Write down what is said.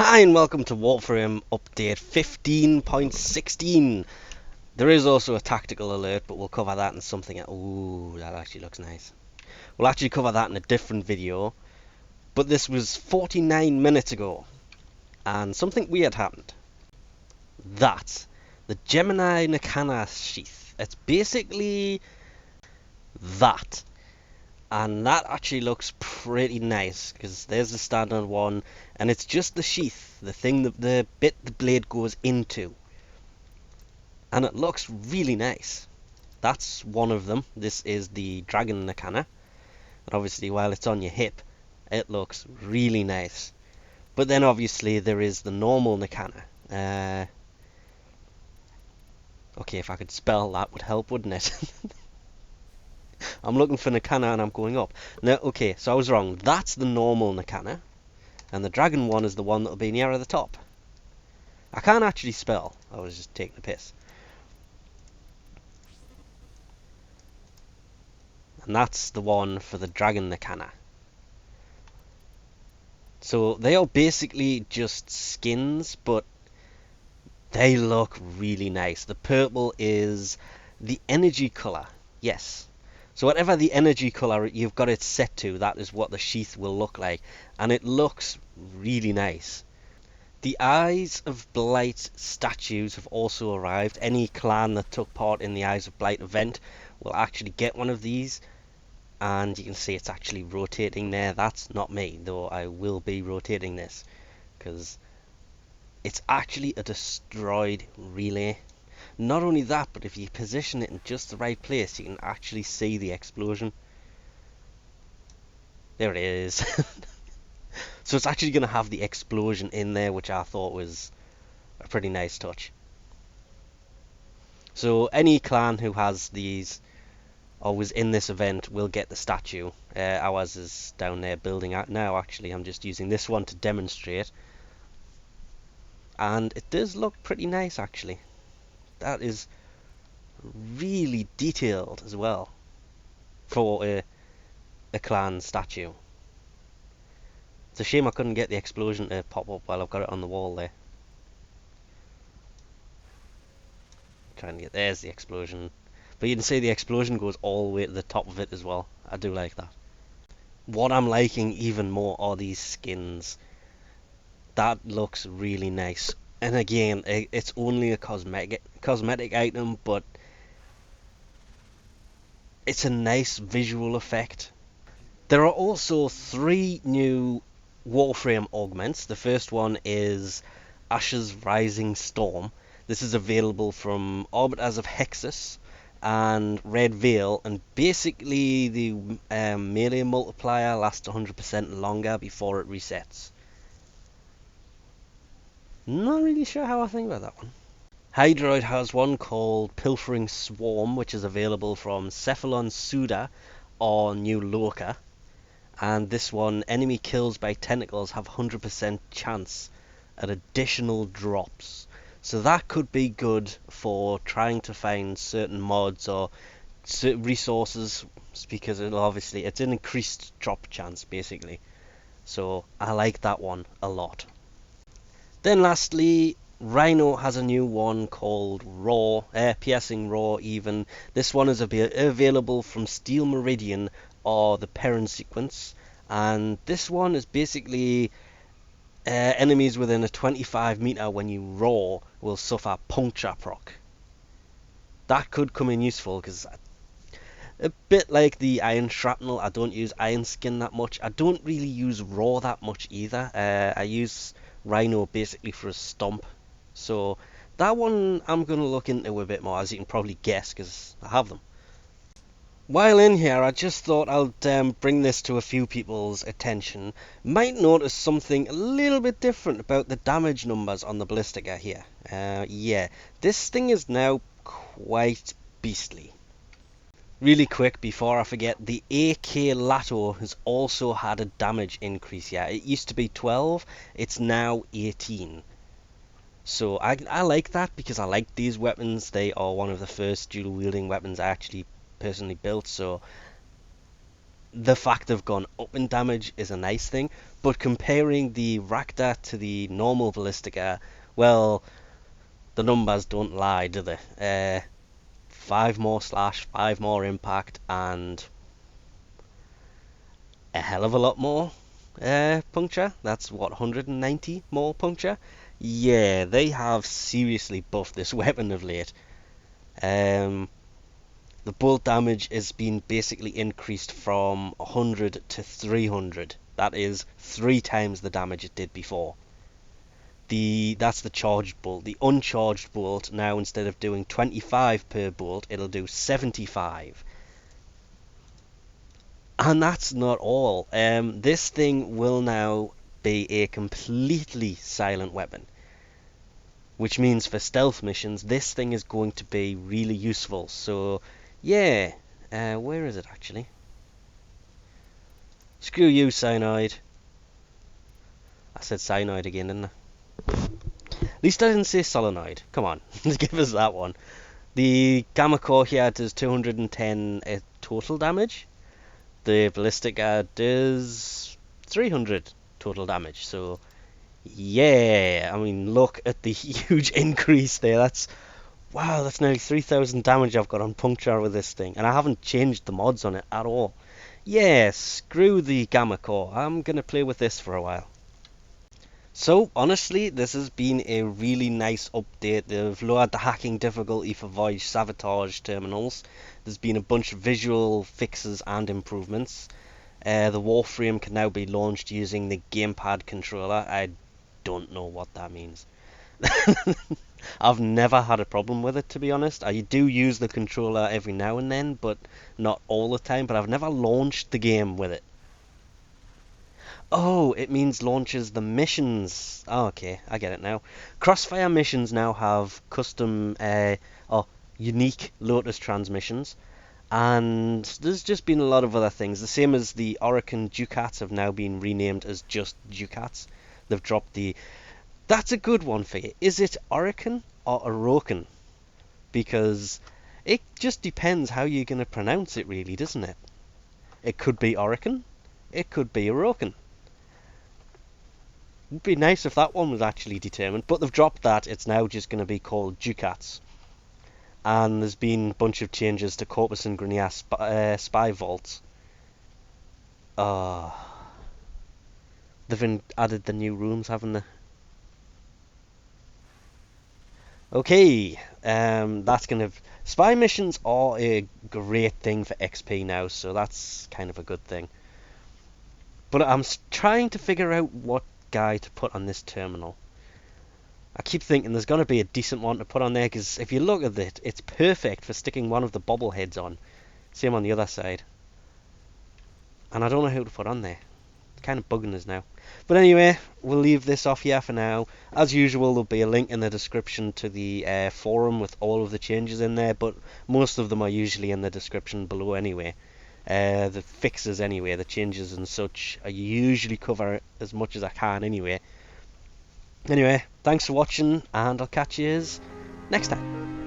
Hi and welcome to Warframe update 15.16. There is also a tactical alert, but we'll cover that in something. Ooh, that actually looks nice. We'll actually cover that in a different video. But this was 49 minutes ago, and something weird happened. That the Gemini Nikana Sheath. It's basically that. And that actually looks pretty nice, because there's the standard one, and it's just the sheath, the thing that the bit the blade goes into. And it looks really nice. That's one of them. This is the Dragon Nikana. And obviously while it's on your hip, it looks really nice. But then obviously there is the normal Nikana. Okay, if I could spell that would help, wouldn't it? I'm looking for Nikana and I'm going up. No, okay, so I was wrong. That's the normal Nikana. And the dragon one is the one that'll be nearer the top. I can't actually spell. I was just taking the piss. And that's the one for the Dragon Nikana. So they are basically just skins, but they look really nice. The purple is the energy color. Yes. So whatever the energy color you've got it set to, that is what the sheath will look like. And it looks really nice. The Eyes of Blight statues have also arrived. Any clan that took part in the Eyes of Blight event will actually get one of these. And you can see it's actually rotating there. That's not me, though I will be rotating this, because it's actually a destroyed relay. Not only that, but if you position it in just the right place, you can actually see the explosion. There it is. So it's actually going to have the explosion in there, which I thought was a pretty nice touch. So any clan who has these or was in this event will get the statue. Ours is down there building out now. Actually, I'm just using this one to demonstrate, and it does look pretty nice actually. That is really detailed as well for a clan statue. It's a shame I couldn't get the explosion to pop up while I've got it on the wall there. Trying to get, there's the explosion. But you can see the explosion goes all the way to the top of it as well. I do like that. What I'm liking even more are these skins. That looks really nice. And again, it's only a cosmetic item, but it's a nice visual effect. There are also 3 new Warframe augments. The first one is Ashe's Rising Storm. This is available from Arbiters of Hexis and Red Veil, and basically the melee multiplier lasts 100% longer before it resets. Not really sure how I think about that one. Hydroid has one called Pilfering Swarm, which is available from Cephalon Suda or New Loka. And this one, enemy kills by tentacles have 100% chance at additional drops. So that could be good for trying to find certain mods or certain resources, because it's an increased drop chance basically. So I like that one a lot. Then lastly, Rhino has a new one called Piercing Raw even. This one is available from Steel Meridian or the Perrin Sequence. And this one is basically enemies within a 25 meter when you roar will suffer puncture proc. That could come in useful, because a bit like the iron shrapnel, I don't use iron skin that much. I don't really use raw that much either. I use Rhino basically for a stomp. So that one I'm going to look into a bit more, as you can probably guess, because I have them. While in here, I just thought I'll bring this to a few people's attention. Might notice something a little bit different about the damage numbers on the Blister Ger here. Yeah, this thing is now quite beastly. Really quick, before I forget, the Aklato has also had a damage increase here. It used to be 12, it's now 18. So I like that, because I like these weapons. They are one of the first dual wielding weapons I actually personally built, so the fact they've gone up in damage is a nice thing, but comparing the Rakta to the normal Ballistica, well, the numbers don't lie, do they? 5 more slash, 5 more impact, and a hell of a lot more puncture. That's what, 190 more puncture? Yeah, they have seriously buffed this weapon of late. The bolt damage has been basically increased from 100 to 300. That is 3 times the damage it did before. That's the charged bolt. The uncharged bolt now, instead of doing 25 per bolt, it'll do 75. And that's not all. This thing will now be a completely silent weapon, which means for stealth missions, this thing is going to be really useful. So, yeah. Where is it actually? Screw you, Cyanide. I said cyanide again, didn't I? At least I didn't say solenoid. Come on, give us that one. The Gamma Core here does 210 total damage. The Ballistica does 300 total damage. So, yeah. I mean, look at the huge increase there. Wow, that's nearly 3,000 damage I've got on puncture with this thing. And I haven't changed the mods on it at all. Yeah, screw the Gamma Core. I'm going to play with this for a while. So, honestly, this has been a really nice update. They've lowered the hacking difficulty for voice sabotage terminals. There's been a bunch of visual fixes and improvements. The Warframe can now be launched using the gamepad controller. I don't know what that means. I've never had a problem with it, to be honest. I do use the controller every now and then, but not all the time. But I've never launched the game with it. Oh, it means launches the missions. Oh, okay, I get it now. Crossfire missions now have custom or unique Lotus transmissions, and there's just been a lot of other things. The same as the Orokin Ducats have now been renamed as just Ducats. They've dropped the... That's a good one for you. Is it Orokin or Orokin? Because it just depends how you're going to pronounce it, really, doesn't it? It could be Orokin. It could be Orokin. It'd be nice if that one was actually determined, but they've dropped that. It's now just going to be called Ducats. And there's been a bunch of changes to Corpus and Grineer spy vaults. They've added the new rooms, haven't they? Okay, that's going to... Spy missions are a great thing for XP now, so that's kind of a good thing. But I'm trying to figure out what guy to put on this terminal. I keep thinking there's going to be a decent one to put on there, because if you look at it, it's perfect for sticking one of the bobbleheads on. Same on the other side. And I don't know who to put on there. It's kind of bugging us now. But anyway, we'll leave this off here for now. As usual, there'll be a link in the description to the forum with all of the changes in there, but most of them are usually in the description below anyway. The fixes anyway, the changes and such, I usually cover as much as I can anyway. Anyway, thanks for watching, and I'll catch you next time.